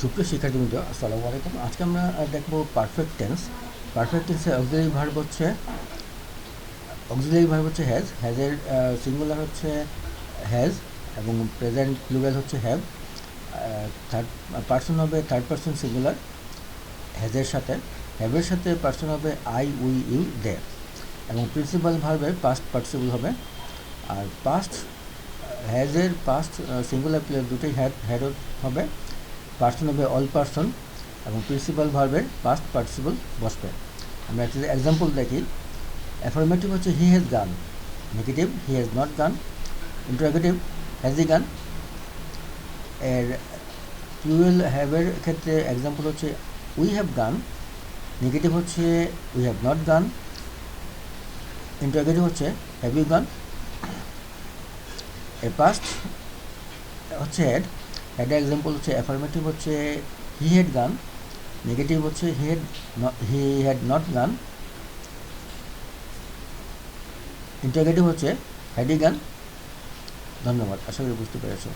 সুপ্রিয় শিক্ষার্থীবৃন্দ, আসসালামু আলাইকুম। আজকে আমরা দেখব পারফেক্ট টেন্স। পারফেক্ট টেন্সের অক্সিলারি ভার্ব হচ্ছে হ্যাজ। হ্যাজের সিঙ্গুলার হচ্ছে হ্যাজ এবং প্রেজেন্ট প্লুরাল হচ্ছে হ্যাভ। থার্ড পার্সন হবে থার্ড পার্সন সিঙ্গুলার হ্যাজের সাথে। হ্যাভের সাথে পার্সন হবে আই, উই, ইউ, দে। এবং প্রিন্সিপাল ভার্বের পাস্ট পার্টিসিপল হবে। আর পাস্ট হ্যাজের পাস্ট সিঙ্গুলার প্লেয়ার দুটোই হ্যাড হবে। পার্সন হবে অল পার্সন এবং প্রিন্সিপাল ভার্বের পাস্ট পার্টিসিপল বসবে। আমরা একটা এক্সাম্পল দেখি। অ্যাফার্মেটিভ হচ্ছে he has gone, negative he has not গান, ইন্টারোগেটিভ হ্যাজ ই গান। এর প্লুরাল হ্যাভের ক্ষেত্রে এক্সাম্পল হচ্ছে উই হ্যাভ গান, নেগেটিভ হচ্ছে উই হ্যাভ নট গান, ইন্টারোগেটিভ হচ্ছে হ্যাভ ইউ গান। এর পাস্ট হচ্ছে হ্যাড এক্সাম্পল হচ্ছে অ্যাফার্মেটিভ হচ্ছে হি হ্যাড গান, নেগেটিভ হচ্ছে হি হ্যাড নট গান, ইন্টারোগেটিভ হচ্ছে হ্যাড ই গান। ধন্যবাদ, আশা করি বুঝতে পেরেছো।